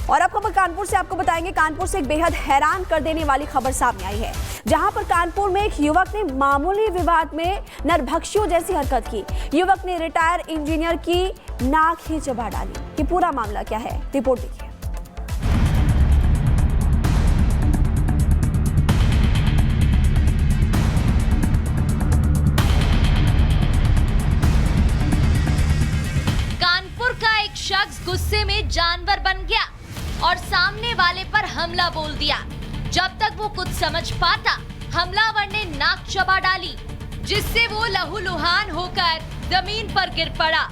और अब खबर कानपुर से आपको बताएंगे। कानपुर से एक बेहद हैरान कर देने वाली खबर सामने आई है, जहां पर कानपुर में एक युवक ने मामूली विवाद में नरभक्षियों जैसी हरकत की। युवक ने रिटायर इंजीनियर की नाक ही चबा डाली। ये पूरा मामला क्या है, रिपोर्ट देखिए। कानपुर का एक शख्स गुस्से में जानवर बन गया और सामने वाले पर हमला बोल दिया। जब तक वो कुछ समझ पाता, हमलावर ने नाक चबा डाली, जिससे वो लहूलुहान होकर जमीन पर गिर पड़ा।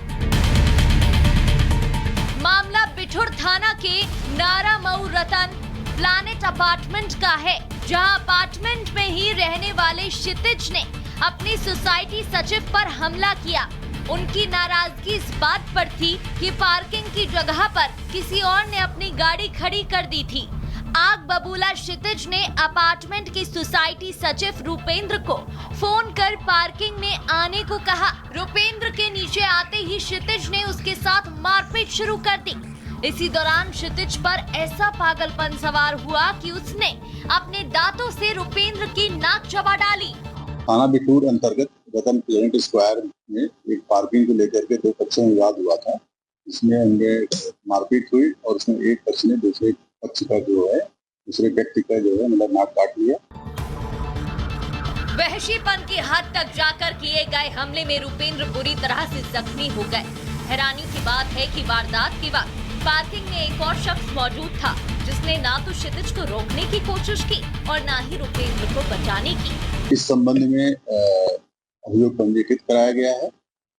मामला बिठुर थाना के नारामऊ रतन प्लानेट अपार्टमेंट का है, जहां अपार्टमेंट में ही रहने वाले क्षितिज ने अपनी सोसाइटी सचिव पर हमला किया। उनकी नाराजगी इस बात पर थी कि पार्किंग की जगह पर किसी और ने अपनी गाड़ी खड़ी कर दी थी। आग बबूला क्षितिज ने अपार्टमेंट की सोसाइटी सचिव रूपेंद्र को फोन कर पार्किंग में आने को कहा। रूपेंद्र के नीचे आते ही क्षितिज ने उसके साथ मारपीट शुरू कर दी। इसी दौरान क्षितिज पर ऐसा पागलपन सवार हुआ कि उसने अपने दांतों से रूपेंद्र की नाक चबा डाली। थाना बिठूर अंतर्गत रतन प्लानेट स्क्वायर में एक पार्किंग को लेकर के दो पक्षों में विवाद हुआ था। इसमें उनमें मारपीट हुई और उसमें एक पक्ष ने दूसरे पक्ष का दूसरे व्यक्ति का मतलब नाक काट लिया। वहशीपन की हद तक जाकर किए गए हमले में रूपेंद्र बुरी तरह से जख्मी हो गए। हैरानी की बात है कि वारदात के वक्त पार्किंग में एक और शख्स मौजूद था, जिसने ना तो क्षितिज को रोकने की कोशिश की और ना ही रूपेंद्र को बचाने की। इस संबंध में अभियोग पंजीकृत कराया गया है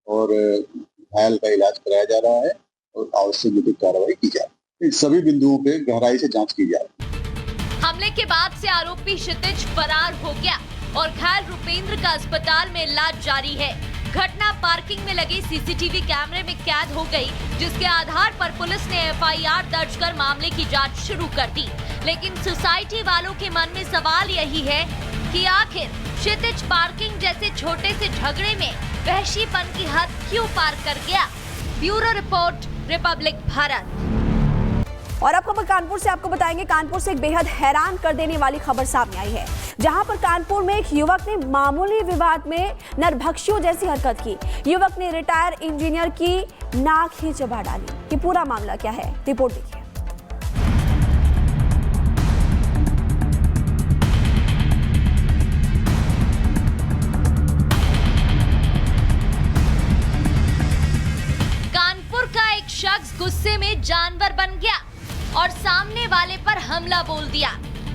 और घायल का इलाज कराया जा रहा है और आवश्यक विधिक कार्रवाई की जा रही है। इन सभी बिंदुओं पे गहराई से जांच की जा रही है। हमले के बाद से आरोपी क्षितिज फरार हो गया और घायल रूपेंद्र का अस्पताल में इलाज जारी है। घटना पार्किंग में लगे सीसीटीवी कैमरे में कैद हो गई, जिसके आधार पर पुलिस ने एफआईआर दर्ज कर मामले की जांच शुरू कर दी। लेकिन सोसाइटी वालों के मन में सवाल यही है कि आखिर क्षितिज पार्किंग जैसे छोटे से झगड़े में वहशीपन की हद क्यों पार कर गया। Bureau report, Republic Bharat. और अब खबर कानपुर से आपको बताएंगे। कानपुर से एक बेहद हैरान कर देने वाली खबर सामने आई है, जहां पर कानपुर में एक युवक ने मामूली विवाद में नरभक्षियों जैसी हरकत की। युवक ने रिटायर इंजीनियर की नाक ही चबा डाली। ये पूरा मामला क्या है, रिपोर्ट देखिए। कानपुर का एक शख्स गुस्से में जानवर बन गया और सामने वाले पर हमला बोल दिया।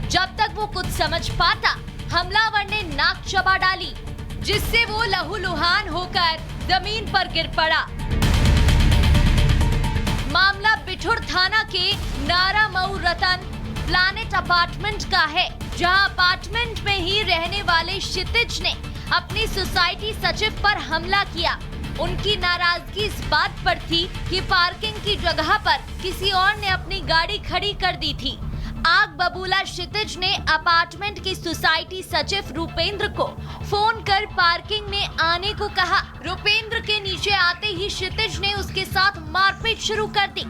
जब तक वो कुछ समझ पाता, हमलावर ने नाक चबा डाली, जिससे वो लहूलुहान होकर जमीन पर गिर पड़ा। मामला बिठुर थाना के नारामऊ रतन प्लानेट अपार्टमेंट का है, जहां अपार्टमेंट में ही रहने वाले क्षितिज ने अपनी सोसाइटी सचिव पर हमला किया। उनकी नाराजगी इस बात पर थी कि पार्किंग की जगह पर किसी और ने अपनी गाड़ी खड़ी कर दी थी। आग बबूला क्षितिज ने अपार्टमेंट की सोसाइटी सचिव रूपेंद्र को फोन कर पार्किंग में आने को कहा। रूपेंद्र के नीचे आते ही क्षितिज ने उसके साथ मारपीट शुरू कर दी।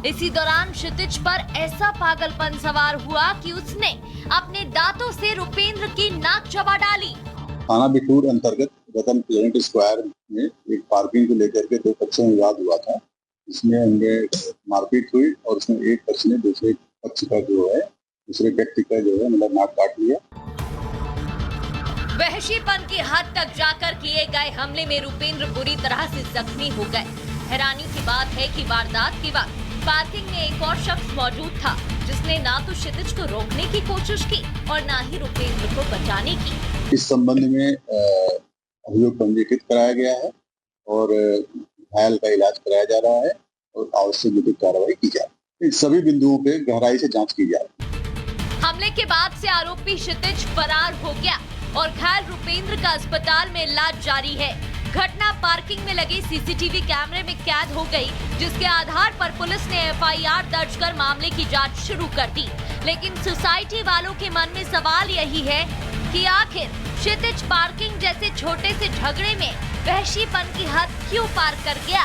इसी दौरान क्षितिज पर ऐसा पागलपन सवार हुआ कि उसने अपने दांतों से रूपेंद्र की नाक चबा डाली। थाना बिठूर अंतर्गत रतन प्लानेट स्क्वायर में एक पार्किंग को लेकर के दो पक्षों में विवाद हुआ था। इसमें उनमें मारपीट हुई और उसमें एक पक्ष ने दूसरे पक्ष का दूसरे व्यक्ति का मतलब नाक काट लिया। वहशीपन की हद तक जाकर किए गए हमले में रूपेंद्र बुरी तरह से जख्मी हो गए। हैरानी की बात है कि वारदात के वक्त पार्किंग में एक और शख्स मौजूद था, जिसने ना तो क्षितिज को रोकने की कोशिश की और ना ही रूपेंद्र को बचाने की। इस संबंध में अभियोग पंजीकृत कराया गया है और घायल का इलाज कराया जा रहा है और आवश्यक विधिक कार्रवाई की जा रही है। इन सभी बिंदुओं पे गहराई से जांच की जा रही है। हमले के बाद से आरोपी क्षितिज फरार हो गया और घायल रूपेंद्र का अस्पताल में इलाज जारी है। घटना पार्किंग में लगे सीसीटीवी कैमरे में कैद हो गई, जिसके आधार पर पुलिस ने एफआईआर दर्ज कर मामले की जांच शुरू कर दी। लेकिन सोसाइटी वालों के मन में सवाल यही है कि आखिर क्षितिज पार्किंग जैसे छोटे से झगड़े में वहशीपन की हद क्यों पार कर गया।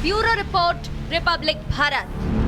Bureau report, Republic Bharat.